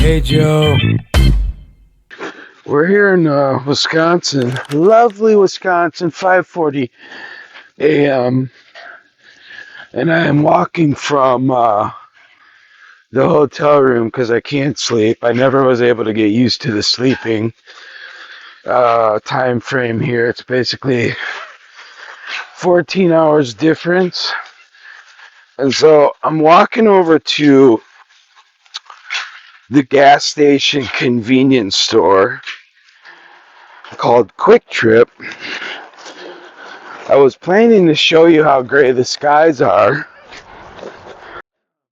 Hey Joe. We're here in Wisconsin, lovely Wisconsin, 5:40 a.m. And I am walking from the hotel room because I can't sleep. I never was able to get used to the sleeping time frame here. It's basically 14 hours difference. And so I'm walking over to the gas station convenience store called KwikTrip. I was planning to show you how gray the skies are,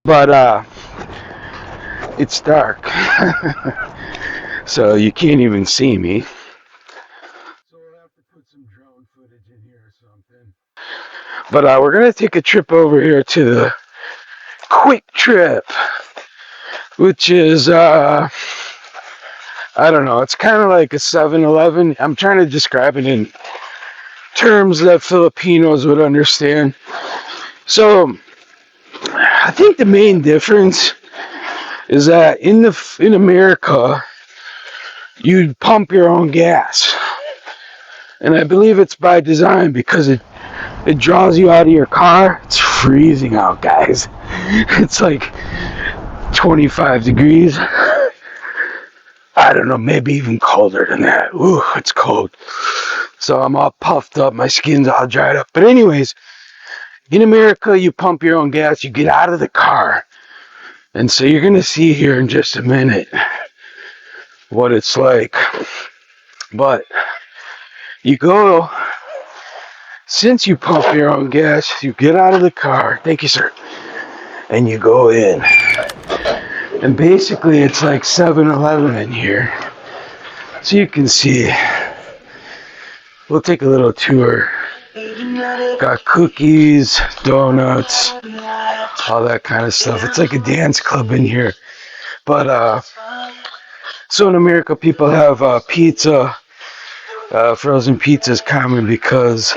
but it's dark, so you can't even see me. So we'll have to put some drone footage in here or something. But we're gonna take a trip over here to the KwikTrip, which is I don't know. It's kind of like a 7-Eleven. I'm trying to describe it in terms that Filipinos would understand. So I think the main difference is that in America, you pump your own gas. And I believe it's by design because it draws you out of your car. It's freezing out, guys. It's like 25 degrees. I don't know, maybe even colder than that. Ooh, it's cold. So I'm all puffed up. My skin's all dried up. But anyways, in America, you pump your own gas. You get out of the car. And so you're going to see here in just a minute what it's like. But you go, since you pump your own gas, you get out of the car. Thank you, sir. And you go in. And basically, it's like 7-Eleven in here. So you can see. We'll take a little tour. Got cookies, donuts, all that kind of stuff. It's like a dance club in here. But, so in America, people have pizza. Frozen pizza is common because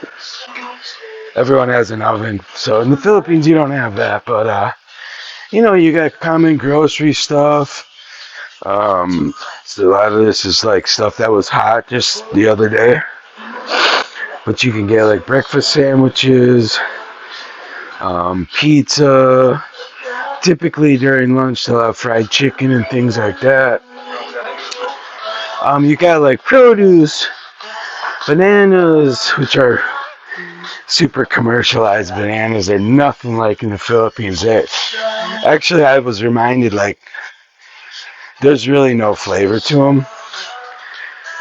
everyone has an oven. So in the Philippines, you don't have that. But, you got common grocery stuff. So a lot of this is like stuff that was hot just the other day. But you can get like breakfast sandwiches, pizza. Typically during lunch they'll have fried chicken and things like that. You got like produce, bananas, which are super commercialized bananas. They're nothing like in the Philippines. Actually, I was reminded like there's really no flavor to them.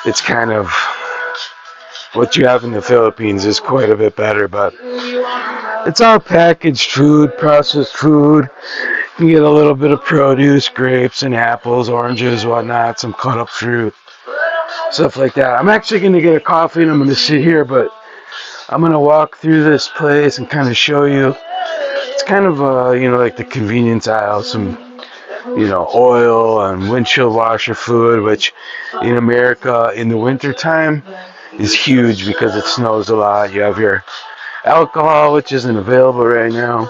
It's kind of what you have in the Philippines is quite a bit better, but it's all packaged food, processed food. You can get a little bit of produce, grapes and apples, oranges, whatnot, some cut up fruit, stuff like that. I'm actually going to get a coffee and I'm going to sit here, but I'm going to walk through this place and kind of show you. It's kind of, like the convenience aisle, some, oil and windshield washer fluid, which in America in the wintertime is huge because it snows a lot. You have your alcohol, which isn't available right now.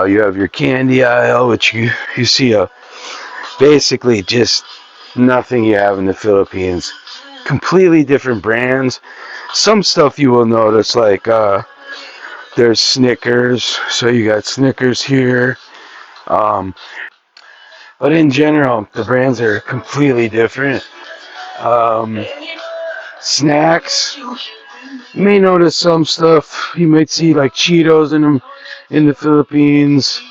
You have your candy aisle, which you see basically just nothing you have in the Philippines. Completely different brands. Some stuff you will notice, like there's Snickers, so you got Snickers here. But in general, the brands are completely different. Snacks, you may notice some stuff. You might see like Cheetos in them in the Philippines.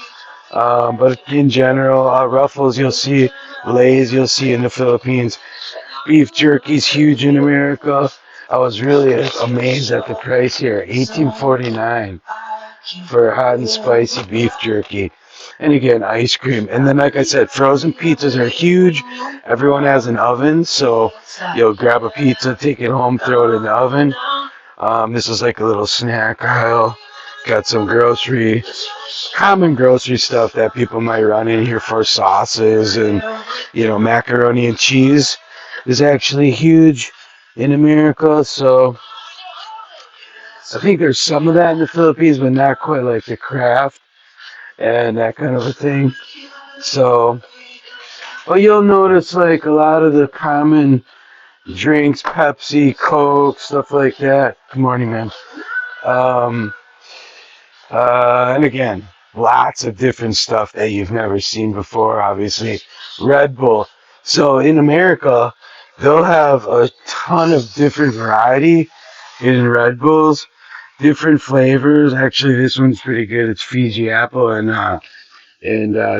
But in general, Ruffles you'll see, Lay's you'll see in the Philippines. Beef jerky's huge in America. I was really amazed at the price here, $18.49 for hot and spicy beef jerky. And again, ice cream. And then, like I said, frozen pizzas are huge. Everyone has an oven, so you'll grab a pizza, take it home, throw it in the oven. This is like a little snack aisle. Got some common grocery stuff that people might run in here for, sauces and, macaroni and cheese is actually huge in America. So I think there's some of that in the Philippines, but not quite like the Kraft and that kind of a thing. So But you'll notice like a lot of the common drinks, Pepsi, Coke, stuff like that. Good morning, man. Um, and again, lots of different stuff that you've never seen before, obviously. Red Bull. So in America, they'll have a ton of different variety in Red Bulls, different flavors. Actually, this one's pretty good. It's Fiji apple and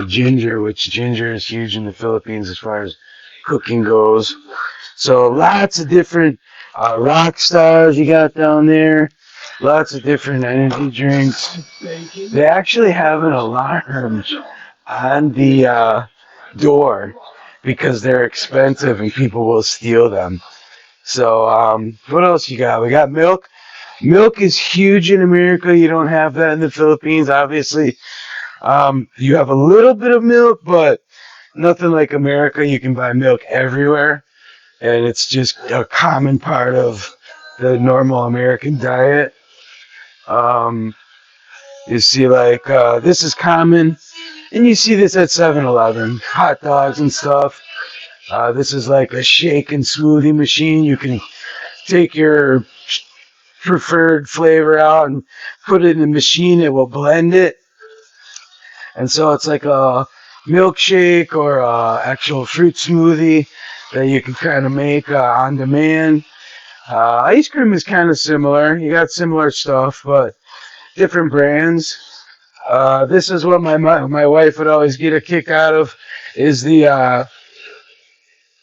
ginger, which ginger is huge in the Philippines as far as cooking goes. So lots of different rock stars you got down there. Lots of different energy drinks. They actually have an alarm on the door because they're expensive and people will steal them. So what else you got? We got milk. Milk is huge in America. You don't have that in the Philippines, obviously. You have a little bit of milk, but nothing like America. You can buy milk everywhere, and it's just a common part of the normal American diet. Um, you see, like, this is common, and you see this at 7-Eleven, hot dogs and stuff. This is like a shake and smoothie machine. You can take your preferred flavor out and put it in the machine. It will blend it. And so it's like a milkshake or a actual fruit smoothie that you can kind of make on demand. Ice cream is kind of similar. You got similar stuff, but different brands. This is what my wife would always get a kick out of is the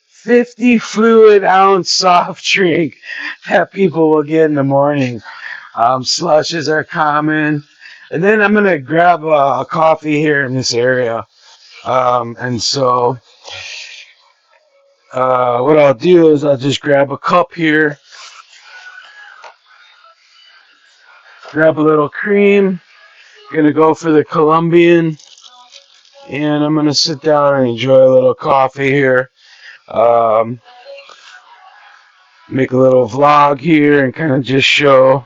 50 fluid ounce soft drink that people will get in the morning. Slushes are common. And then I'm going to grab a coffee here in this area. And so what I'll do is I'll just grab a cup here, grab a little cream. Gonna go for the Colombian, and I'm gonna sit down and enjoy a little coffee here. Um, Make a little vlog here and kind of just show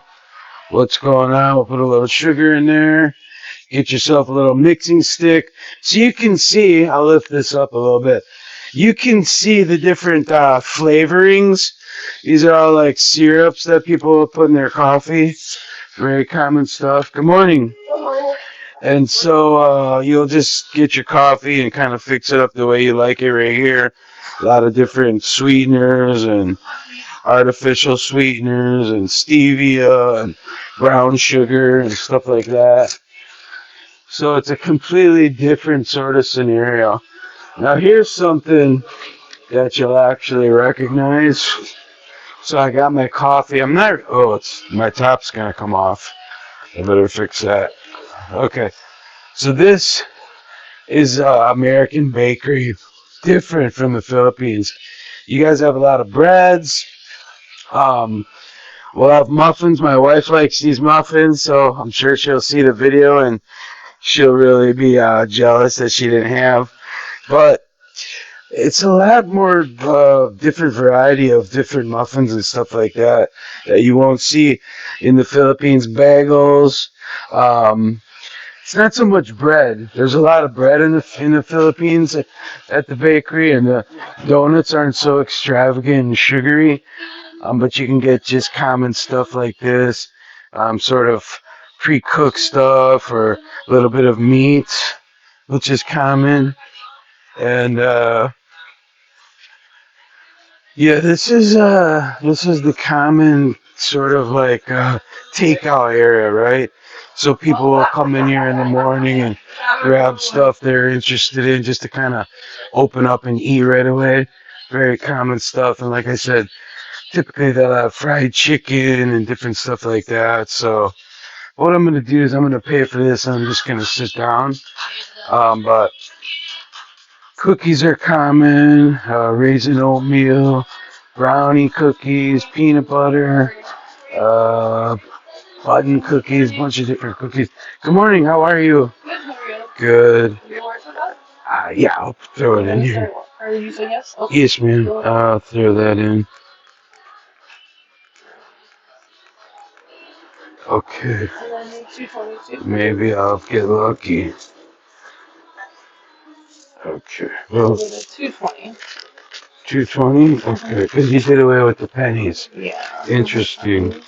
what's going on. We'll put a little sugar in there. Get yourself a little mixing stick so you can see. I'll lift this up a little bit. You can see the different flavorings. These are all like syrups that people put in their coffee. Very common stuff. Good morning. And so you'll just get your coffee and kind of fix it up the way you like it right here. A lot of different sweeteners and artificial sweeteners and stevia and brown sugar and stuff like that. So it's a completely different sort of scenario. Now here's something that you'll actually recognize. So I got my coffee. My top's gonna come off. I better fix that. Okay. So this is American bakery, different from the Philippines. You guys have a lot of breads. We'll have muffins. My wife likes these muffins, so I'm sure she'll see the video and she'll really be jealous that she didn't have. But it's a lot more different variety of different muffins and stuff like that that you won't see in the Philippines. Bagels. It's not so much bread. There's a lot of bread in the Philippines at the bakery, and the donuts aren't so extravagant and sugary. But you can get just common stuff like this, sort of pre-cooked stuff or a little bit of meat, which is common. And yeah, this is the common sort of like takeout area, right? So people will come in here in the morning and grab stuff they're interested in just to kind of open up and eat right away. Very common stuff. And like I said, typically they'll have fried chicken and different stuff like that. So what I'm going to do is I'm going to pay for this and I'm just going to sit down. But cookies are common, raisin oatmeal, brownie cookies, peanut butter, uh, button cookies, bunch of different cookies. Good morning, how are you? Good. Yeah, I'll throw it in here. Are you saying yes? Okay. Yes, ma'am. I'll throw that in. Okay. Maybe I'll get lucky. Okay. Well, 220. 220? Okay, because you did away with the pennies. Yeah. Interesting.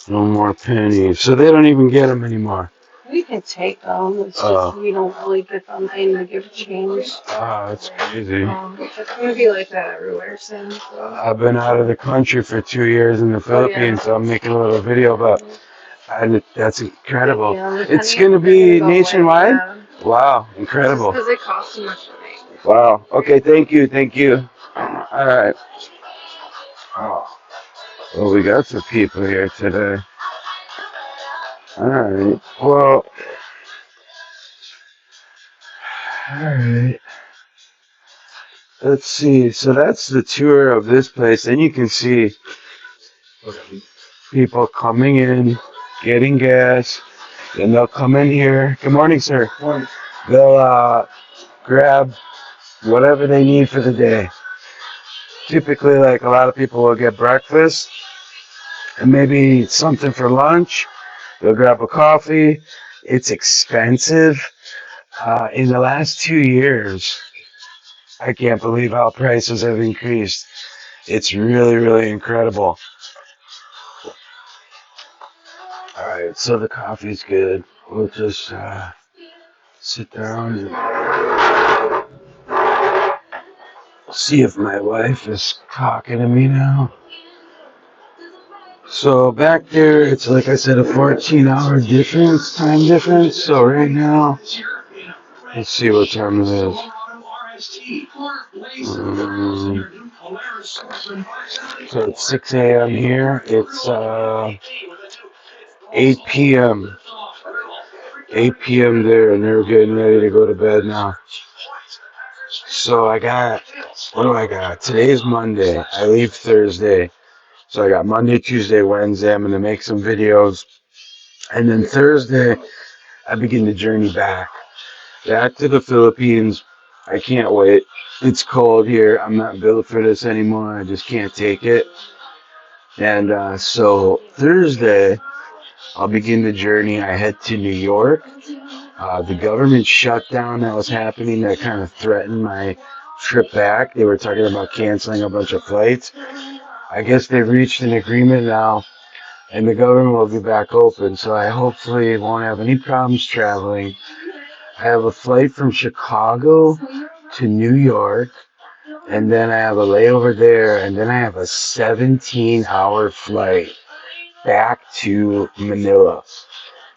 No more pennies. So they don't even get them anymore. We can take them. It's just we don't really get them in to give change. That's crazy. It's gonna be like that everywhere soon. So. I've been out of the country for 2 years in the Philippines, so I'm making a little video about. And that's incredible. It's going to be nationwide? Wow, incredible. Because it costs too much money. Wow. Okay, thank you, thank you. All right. Oh, well, we got some people here today. All right. Well, all right. Let's see. So that's the tour of this place. And you can see people coming in, getting gas, and they'll come in here. Good morning, sir. Morning. They'll grab whatever they need for the day. Typically, like a lot of people will get breakfast and maybe something for lunch. They'll grab a coffee. It's expensive. In the last 2 years, I can't believe how prices have increased. It's really, really incredible. All right, so the coffee's good. We'll just sit down and see if my wife is talking to me now. So back there, it's like I said, a 14-hour difference, time difference. So right now, let's see what time it is. So it's 6 a.m. here. It's 8 p.m. 8 p.m. there, and they're getting ready to go to bed now. So I got, what do I got? Today's Monday. I leave Thursday. So I got Monday, Tuesday, Wednesday. I'm going to make some videos. And then Thursday, I begin the journey back to the Philippines. I can't wait. It's cold here. I'm not built for this anymore. I just can't take it. And so Thursday, I'll begin the journey. I head to New York. The government shutdown that was happening that kind of threatened my trip back. They were talking about canceling a bunch of flights. I guess they've reached an agreement now, and the government will be back open. So I hopefully won't have any problems traveling. I have a flight from Chicago to New York, and then I have a layover there, and then I have a 17-hour flight back to Manila.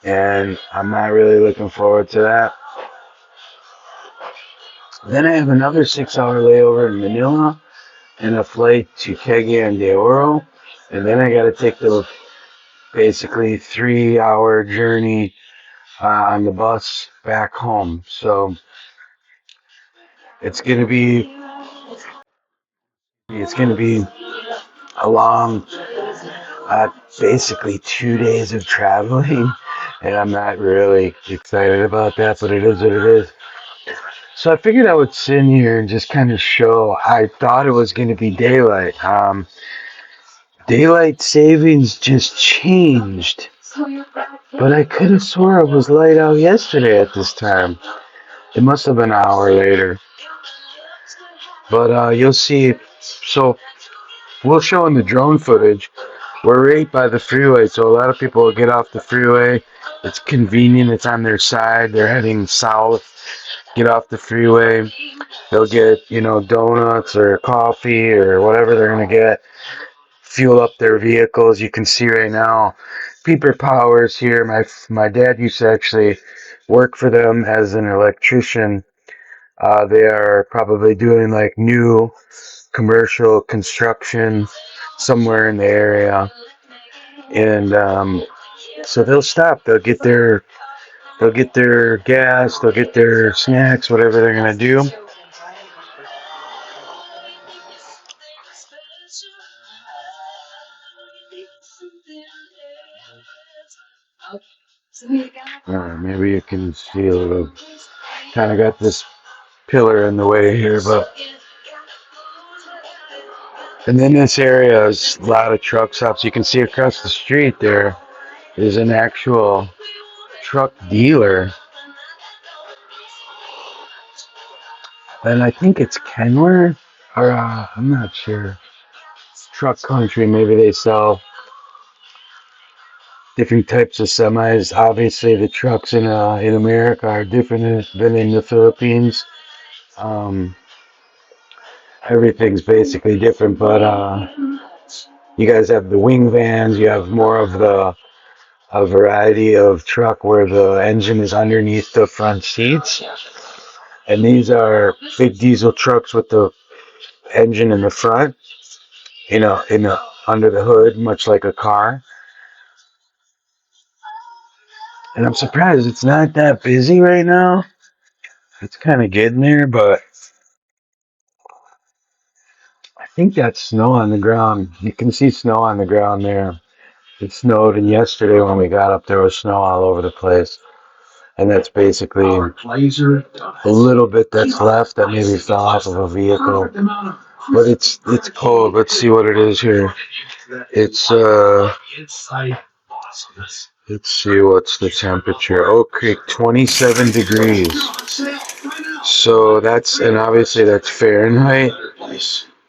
And I'm not really looking forward to that. Then I have another 6-hour layover in Manila and a flight to Cagayan de Oro. And then I got to take the basically 3-hour journey on the bus back home. So it's going to be a long, basically 2 days of traveling. And I'm not really excited about that, but it is what it is. So I figured I would sit in here and just kind of show. I thought it was going to be daylight. Daylight savings just changed. But I could have swore it was light out yesterday at this time. It must have been an hour later. But you'll see. So we'll show in the drone footage. We're right by the freeway, so a lot of people will get off the freeway. It's convenient. It's on their side. They're heading south. Get off the freeway. They'll get, donuts or coffee or whatever they're going to get. Fuel up their vehicles. You can see right now, Peeper Powers here. My dad used to actually work for them as an electrician. They are probably doing like new commercial construction somewhere in the area. And so they'll stop. They'll get their gas. They'll get their snacks, whatever they're going to do. Maybe you can see a little, kind of got this pillar in the way here, but. And then this area is a lot of truck stops. You can see across the street there is an actual truck dealer. and I think it's Kenworth, or I'm not sure. Truck country, maybe they sell different types of semis. Obviously, the trucks in America are different than in the Philippines. Um, Everything's basically different, but you guys have the wing vans. You have more of the a variety of truck where the engine is underneath the front seats, and these are big diesel trucks with the engine in the front, in the under the hood, much like a car. And I'm surprised it's not that busy right now. It's kind of getting there, but I think that's snow on the ground. You can see snow on the ground there. It snowed, and yesterday when we got up, there was snow all over the place. And that's basically a little bit that's left that maybe fell off of a vehicle. But it's cold. Let's see what it is here. It's let's see what's the temperature. Okay, 27 degrees. So and obviously that's Fahrenheit.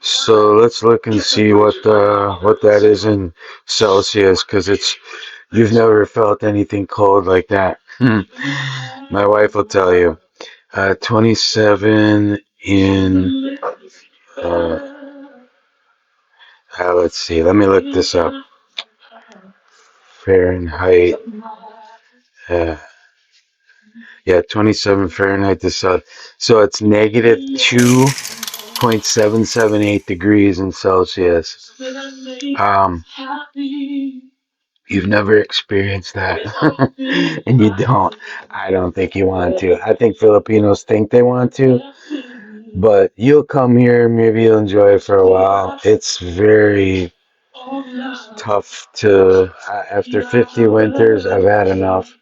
So let's look and see what that is in Celsius, because you've never felt anything cold like that. My wife will tell you. 27 in let's see. Let me look this up. Fahrenheit. Uh, yeah, 27 Fahrenheit to South. So it's negative 2.778 degrees in Celsius. Um, you've never experienced that, and you don't. I don't think you want to. I think Filipinos think they want to, but you'll come here, maybe you'll enjoy it for a while. It's very tough after 50 winters, I've had enough.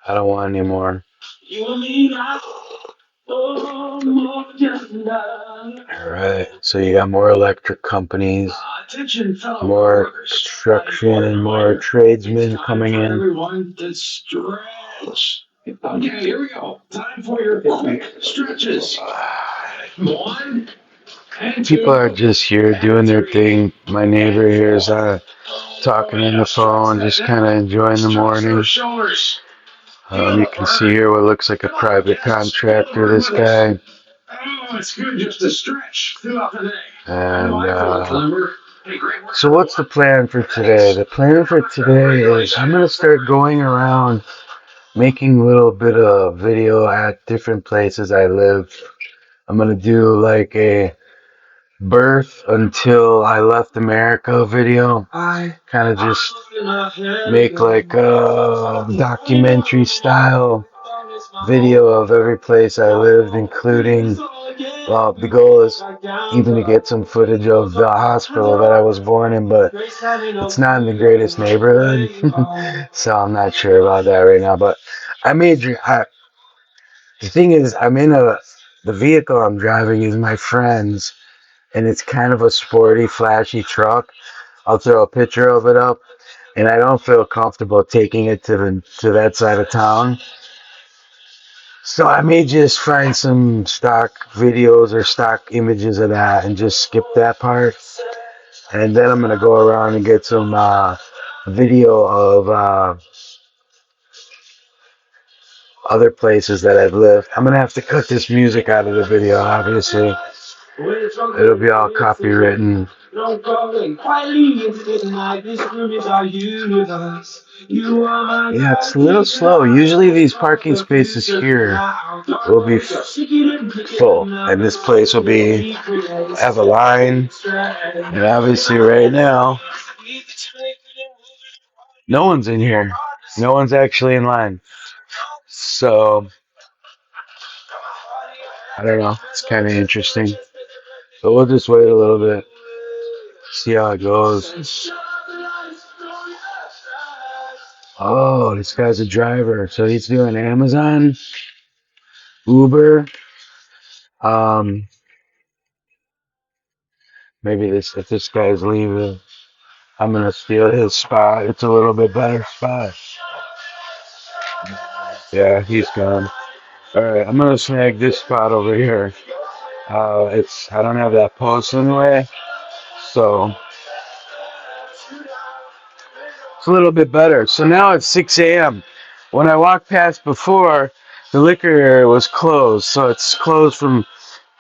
I don't want any more. Alright, so you got more electric companies, more construction, and more tradesmen coming in. Okay, here we go. Time for your stretches. People are just here doing their thing. My neighbor here is talking on the phone, just kind of enjoying the morning. You can see here what looks like a private contractor, this guy. It's good just to stretch throughout the day. And so what's the plan for today? The plan for today is I'm going to start going around making a little bit of video at different places I live. I'm going to do like a birth until I left America video. Kind of just make like a documentary style video of every place I lived, including, well, the goal is even to get some footage of the hospital that I was born in, but it's not in the greatest neighborhood, so I'm not sure about that right now. But the thing is, the vehicle I'm driving is my friend's, and it's kind of a sporty, flashy truck. I'll throw a picture of it up, and I don't feel comfortable taking it to that side of town. So I may just find some stock videos or stock images of that and just skip that part. And then I'm going to go around and get some video of other places that I've lived. I'm going to have to cut this music out of the video, obviously. It'll be all copywritten. Yeah, it's a little slow. Usually these parking spaces here will be full, and this place will have a line. And obviously right now, no one's in here. No one's actually in line. So, I don't know. It's kind of interesting. But we'll just wait a little bit, see how it goes. Oh, this guy's a driver. So he's doing Amazon, Uber. Um, Maybe if this guy's leaving, I'm gonna steal his spot. It's a little bit better spot. Yeah, he's gone. All right, I'm gonna snag this spot over here. It's I don't have that post in the way, so it's a little bit better. So now it's 6 a.m. When I walked past before, the liquor area was closed, so it's closed from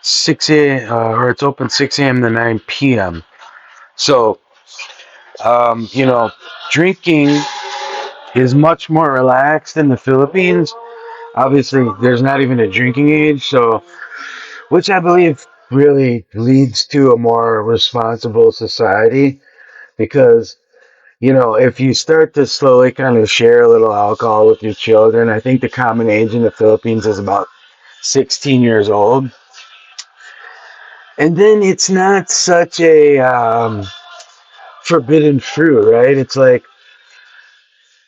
6 a.m. Or it's open 6 a.m. to 9 p.m. So you know, drinking is much more relaxed in the Philippines. Obviously, there's not even a drinking age, so which I believe really leads to a more responsible society because if you start to slowly kind of share a little alcohol with your children, I think the common age in the Philippines is about 16 years old. And then it's not such a forbidden fruit, right? It's like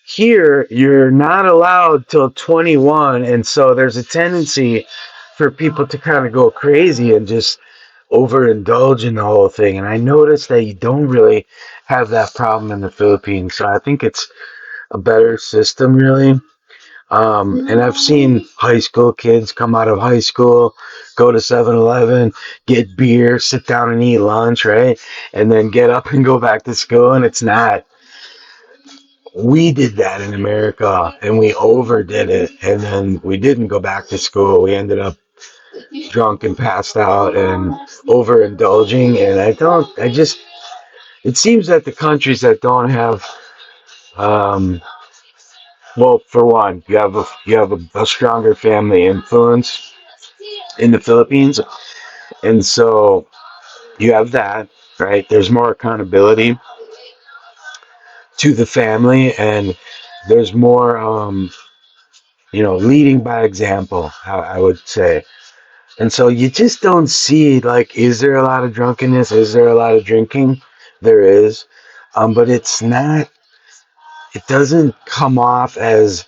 here, you're not allowed till 21, and so there's a tendency for people to kind of go crazy and just overindulge in the whole thing. And I noticed that you don't really have that problem in the Philippines, so I think it's a better system, really. And I've seen high school kids come out of high school, go to 7-Eleven, get beer, sit down and eat lunch, right? And then get up and go back to school, and it's not. We did that in America and we overdid it, and then we didn't go back to school. We ended up drunk and passed out and overindulging. And it seems that the countries that don't have, um, well, for one, you have a stronger family influence in the Philippines, and so you have that, right? There's more accountability to the family, and there's more, leading by example, I would say. And so you just don't see, like, is there a lot of drunkenness? Is there a lot of drinking? There is. But it doesn't come off as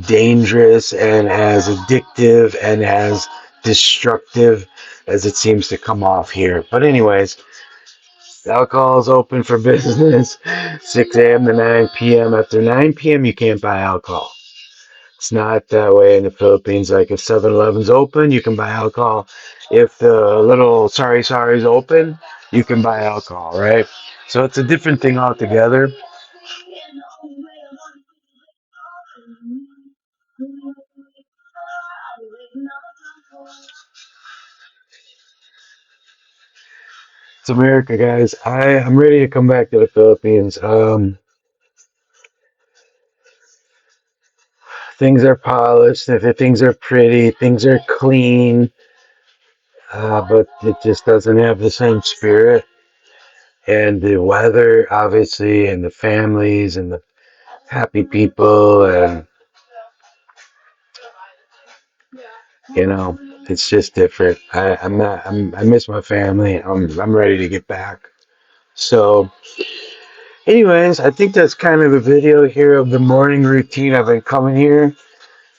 dangerous and as addictive and as destructive as it seems to come off here. But anyways, alcohol is open for business 6 a.m. to 9 p.m. After 9 p.m., you can't buy alcohol. It's not that way in the Philippines. Like if 7-Eleven's open, you can buy alcohol. If the little sari is open, you can buy alcohol, right? So it's a different thing altogether. It's America, guys. I'm ready to come back to the Philippines. Things are polished, if things are pretty, things are clean, but it just doesn't have the same spirit. And the weather, obviously, and the families and the happy people, and you know, it's just different. I miss my family. I'm ready to get back. So, anyways, I think that's kind of a video here of the morning routine. I've been coming here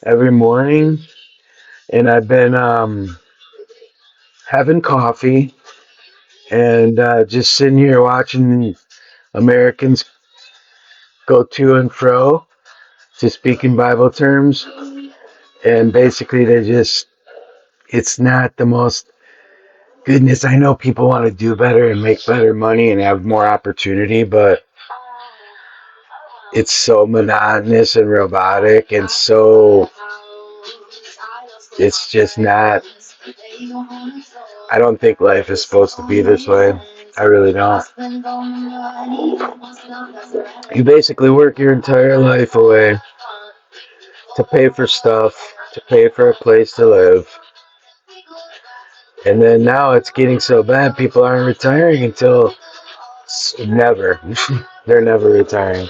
every morning, and I've been having coffee and just sitting here watching Americans go to and fro to speak in Bible terms. And basically, it's not the most goodness. I know people want to do better and make better money and have more opportunity, but it's so monotonous and robotic, and so it's just not. I don't think life is supposed to be this way. I really don't. You basically work your entire life away to pay for stuff, to pay for a place to live. And then now it's getting so bad, people aren't retiring until never. They're never retiring.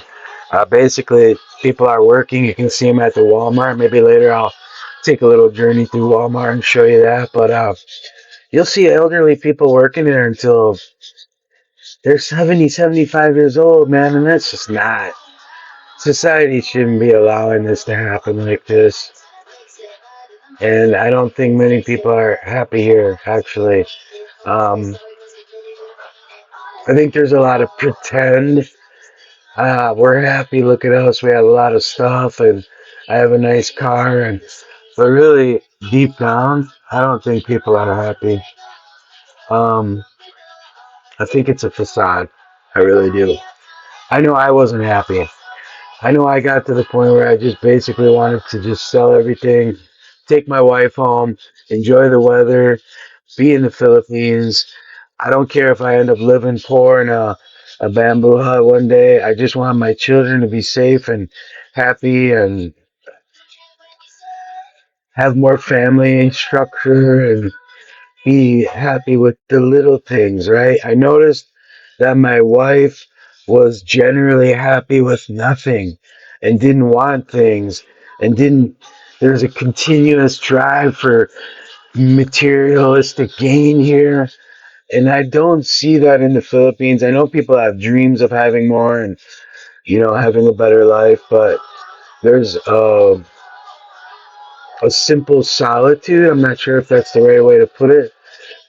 Basically, people are working. You can see them at the Walmart. Maybe later I'll take a little journey through Walmart and show you that. But you'll see elderly people working there until they're 70, 75 years old, man. And that's just not. Society shouldn't be allowing this to happen like this. And I don't think many people are happy here, actually. Um, I think there's a lot of pretend. We're happy. Look at us. We have a lot of stuff, and I have a nice car. But really, deep down, I don't think people are happy. Um, I think it's a facade. I really do. I know I wasn't happy. I know I got to the point where I just basically wanted to just sell everything, take my wife home, enjoy the weather, be in the Philippines. I don't care if I end up living poor in a bamboo hut one day. I just want my children to be safe and happy and have more family structure and be happy with the little things, right? I noticed that my wife was generally happy with nothing and didn't want things and didn't, there's a continuous drive for materialistic gain here. And I don't see that in the Philippines. I know people have dreams of having more and, having a better life, but there's a simple solitude. I'm not sure if that's the right way to put it,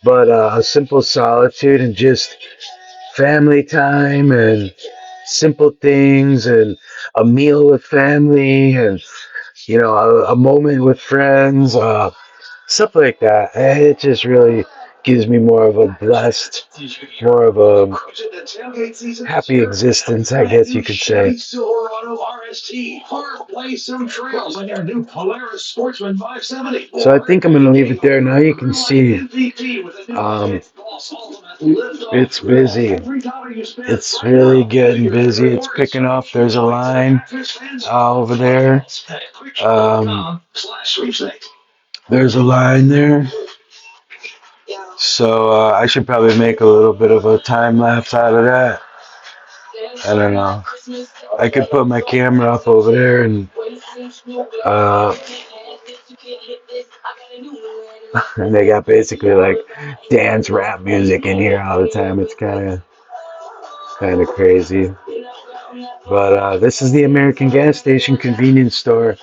but a simple solitude and just family time and simple things and a meal with family and a moment with friends, stuff like that. It just really gives me more of a blessed, more of a happy existence, I guess you could say. So I think I'm going to leave it there. Now you can see it's busy. It's really getting busy. It's picking up. There's a line over there. There's a line there. So I should probably make a little bit of a time lapse out of that. I don't know. I could put my camera up over there and uh, and they got basically like dance rap music in here all the time. It's kind of crazy. But this is the American gas station convenience store.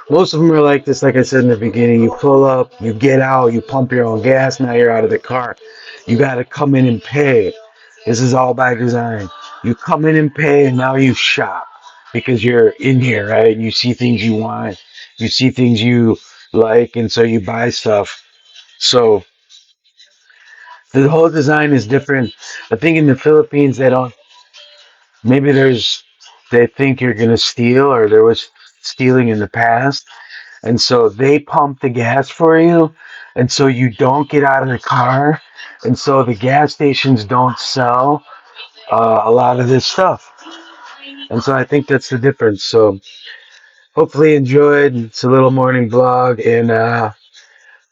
Most of them are like this, like I said in the beginning. You pull up, you get out, you pump your own gas, now you're out of the car. You got to come in and pay. This is all by design. You come in and pay, and now you shop because you're in here, right? You see things you want, you see things you like, and so you buy stuff. So the whole design is different. I think in the Philippines, they don't, maybe they think you're going to steal or there was stealing in the past. And so they pump the gas for you. And so you don't get out of the car. And so the gas stations don't sell a lot of this stuff. And so I think that's the difference. So hopefully you enjoyed. It's a little morning vlog. And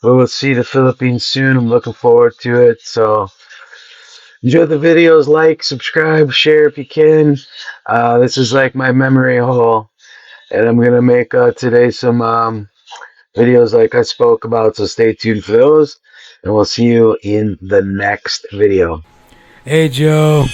we will see the Philippines soon. I'm looking forward to it. So enjoy the videos. Like, subscribe, share if you can. This is like my memory hole. And I'm going to make today some videos like I spoke about, so stay tuned for those, and we'll see you in the next video. Hey, Joe.